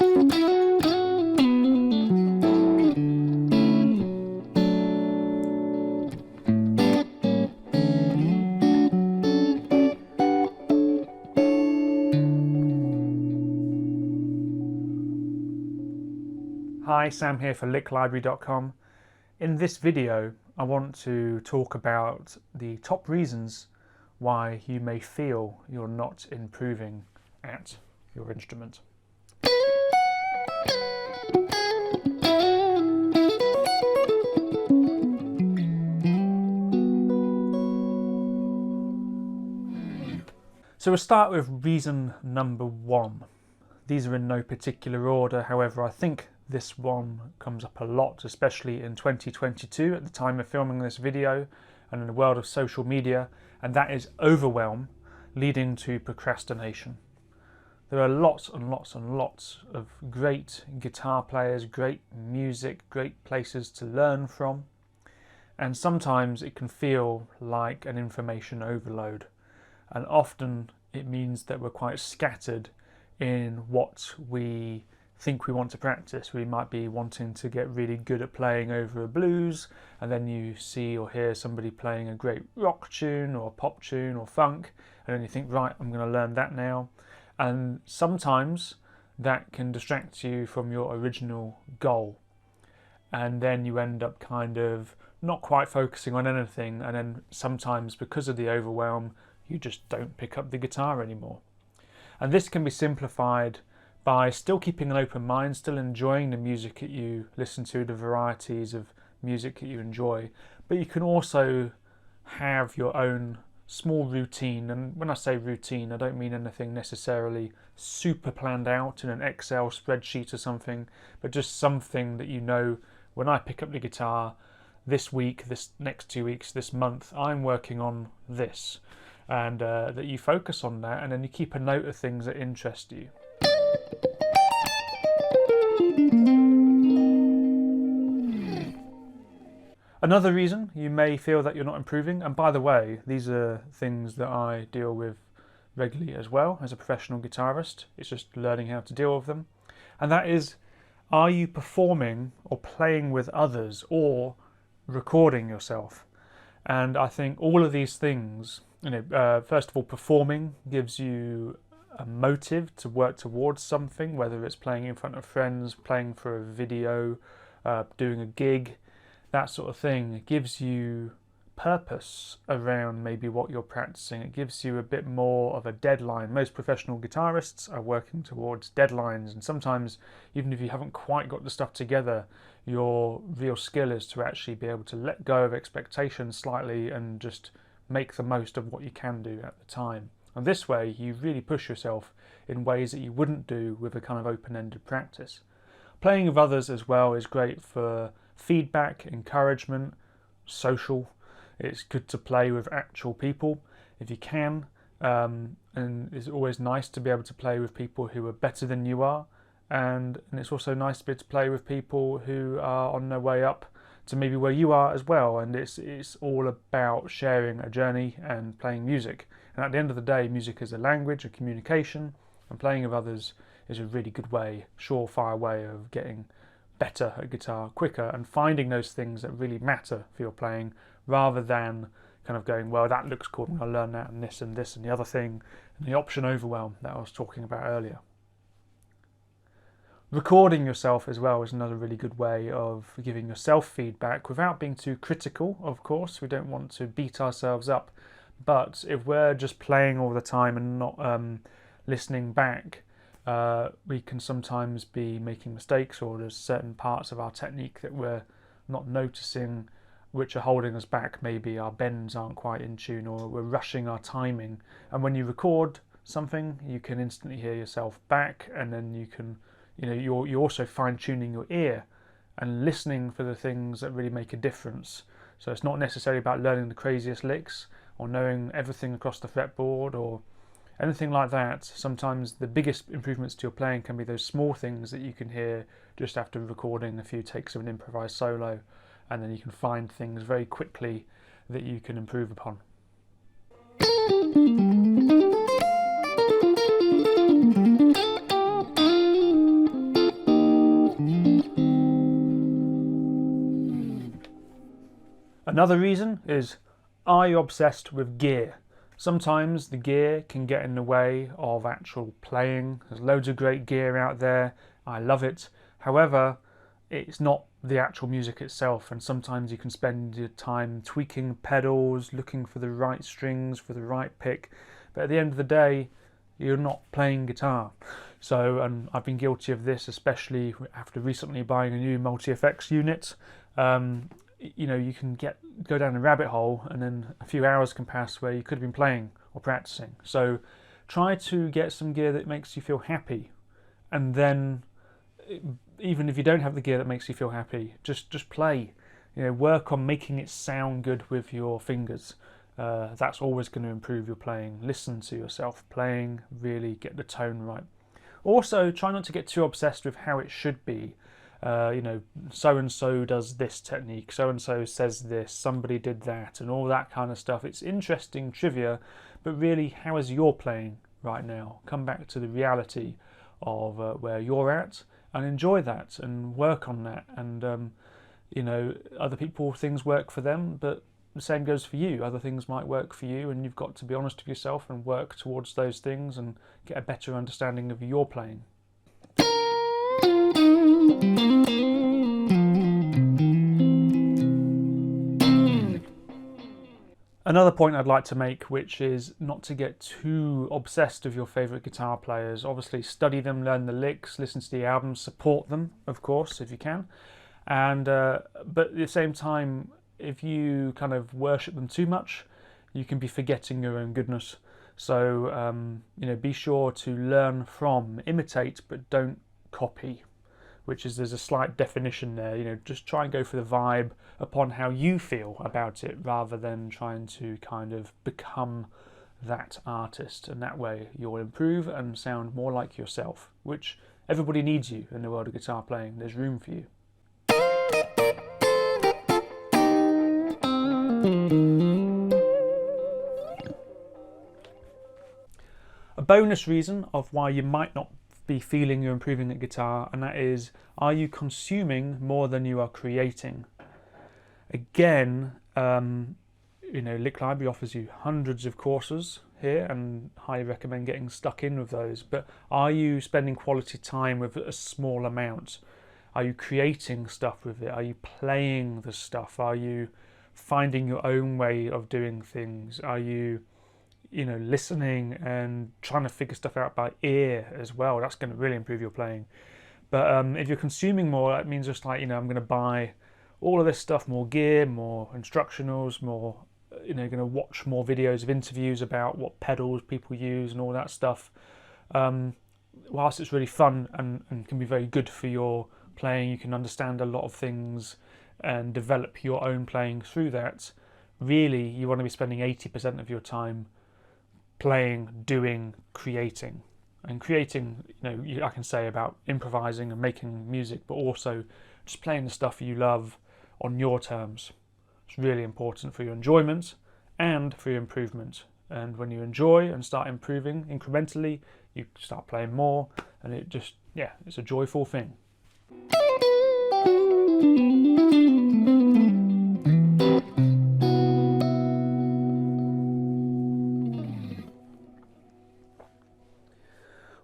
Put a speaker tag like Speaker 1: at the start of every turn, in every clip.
Speaker 1: Hi, Sam here for LickLibrary.com. In this video, I want to talk about the top reasons why you may feel you're not improving at your instrument. So we'll start with reason number one. These are in no particular order, however, I think this one comes up a lot, especially in 2022 at the time of filming this video and in the world of social media, and that is overwhelm leading to procrastination. There are lots and lots and lots of great guitar players, great music, great places to learn from, and sometimes it can feel like an information overload, and often it means that we're quite scattered in what we think we want to practice. We might be wanting to get really good at playing over a blues, and then you see or hear somebody playing a great rock tune or pop tune or funk, and then you think, right, I'm going to learn that now. And sometimes that can distract you from your original goal, and then you end up kind of not quite focusing on anything, and then sometimes because of the overwhelm you just don't pick up the guitar anymore. And this can be simplified by still keeping an open mind, still enjoying the music that you listen to, the varieties of music that you enjoy, but you can also have your own small routine. And when I say routine, I don't mean anything necessarily super planned out in an Excel spreadsheet or something, but just something that you know, when I pick up the guitar this week, this next 2 weeks, this month, I'm working on this, and that you focus on that, and then you keep a note of things that interest you. Another reason you may feel that you're not improving, and by the way, these are things that I deal with regularly as well as a professional guitarist, it's just learning how to deal with them, and that is, are you performing or playing with others or recording yourself? And I think all of these things, first of all, performing gives you a motive to work towards something, whether it's playing in front of friends, playing for a video, doing a gig, that sort of thing. It gives you purpose around maybe what you're practicing. It gives you a bit more of a deadline. Most professional guitarists are working towards deadlines, and sometimes even if you haven't quite got the stuff together, your real skill is to actually be able to let go of expectations slightly and just make the most of what you can do at the time. And this way you really push yourself in ways that you wouldn't do with a kind of open-ended practice. Playing with others as well is great for feedback, encouragement, social. It's good to play with actual people if you can, and it's always nice to be able to play with people who are better than you are, and it's also nice to be able to play with people who are on their way up to maybe where you are as well. And it's all about sharing a journey and playing music. And at the end of the day, music is a language, a communication, and playing with others is a really good way, surefire way of getting better at guitar quicker and finding those things that really matter for your playing, rather than kind of going, well, that looks cool, I'm going to learn that and this and this and the other thing, and the option overwhelm that I was talking about earlier. Recording yourself as well is another really good way of giving yourself feedback without being too critical, of course. We don't want to beat ourselves up, but if we're just playing all the time and not listening back, we can sometimes be making mistakes, or there's certain parts of our technique that we're not noticing which are holding us back. Maybe our bends aren't quite in tune, or we're rushing our timing. And when you record something, you can instantly hear yourself back, and then you can, you're also fine-tuning your ear and listening for the things that really make a difference. So it's not necessarily about learning the craziest licks or knowing everything across the fretboard or anything like that. Sometimes the biggest improvements to your playing can be those small things that you can hear just after recording a few takes of an improvised solo, and then you can find things very quickly that you can improve upon. Another reason is, are you obsessed with gear? Sometimes the gear can get in the way of actual playing. There's loads of great gear out there. I love it. However, it's not the actual music itself, and sometimes you can spend your time tweaking pedals, looking for the right strings, for the right pick, but at the end of the day, you're not playing guitar. So, and I've been guilty of this, especially after recently buying a new multi-effects unit. You know, you can go down a rabbit hole, and then a few hours can pass where you could have been playing or practicing. So try to get some gear that makes you feel happy, and then even if you don't have the gear that makes you feel happy, just play. You know, work on making it sound good with your fingers. That's always going to improve your playing. Listen to yourself playing, really get the tone right. Also, try not to get too obsessed with how it should be. You know, so-and-so does this technique, so-and-so says this, somebody did that, and all that kind of stuff. It's interesting trivia, but really, how is your playing right now? Come back to the reality of where you're at, and enjoy that, and work on that. And, you know, other people, things work for them, but the same goes for you. Other things might work for you, and you've got to be honest with yourself and work towards those things and get a better understanding of your playing. Another point I'd like to make, which is not to get too obsessed with your favourite guitar players. Obviously study them, learn the licks, listen to the albums, support them, of course, if you can. And but at the same time, if you kind of worship them too much, you can be forgetting your own goodness. So, you know, be sure to learn from, imitate, but don't copy. Which is, there's a slight definition there, you know, just try and go for the vibe upon how you feel about it, rather than trying to kind of become that artist. And that way you'll improve and sound more like yourself, which everybody needs you in the world of guitar playing. There's room for you. A bonus reason of why you might not be feeling you're improving at guitar, and that is, are you consuming more than you are creating? Again, you know, LickLibrary offers you hundreds of courses here, and highly recommend getting stuck in with those. But are you spending quality time with a small amount? Are you creating stuff with it? Are you playing the stuff? Are you finding your own way of doing things? Are you, you know, listening and trying to figure stuff out by ear as well? That's going to really improve your playing. But if you're consuming more, that means just like, you know, I'm going to buy all of this stuff, more gear, more instructionals, more, you know, going to watch more videos of interviews about what pedals people use and all that stuff. Whilst it's really fun and can be very good for your playing, you can understand a lot of things and develop your own playing through that. Really, you want to be spending 80% of your time playing, doing, creating. And creating, you know, I can say about improvising and making music, but also just playing the stuff you love on your terms. It's really important for your enjoyment and for your improvement. And when you enjoy and start improving incrementally, you start playing more, and it just, yeah, it's a joyful thing.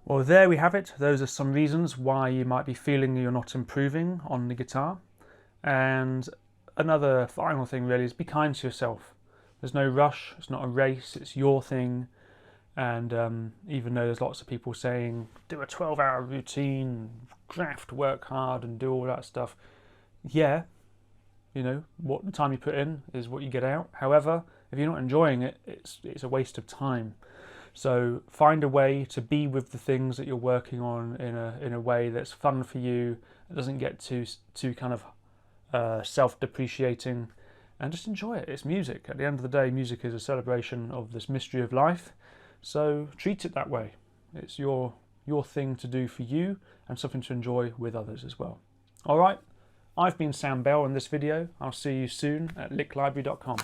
Speaker 1: Well, there we have it. Those are some reasons why you might be feeling you're not improving on the guitar. And another final thing really is, be kind to yourself. There's no rush, it's not a race, it's your thing. And even though there's lots of people saying, do a 12-hour routine, graft, work hard and do all that stuff. Yeah, you know, what the time you put in is what you get out. However, if you're not enjoying it, it's a waste of time. So find a way to be with the things that you're working on in a way that's fun for you. It doesn't get too kind of self-depreciating, and just enjoy it. It's music. At the end of the day, music is a celebration of this mystery of life. So treat it that way. It's your thing to do for you, and something to enjoy with others as well. All right, I've been Sam Bell in this video. I'll see you soon at LickLibrary.com.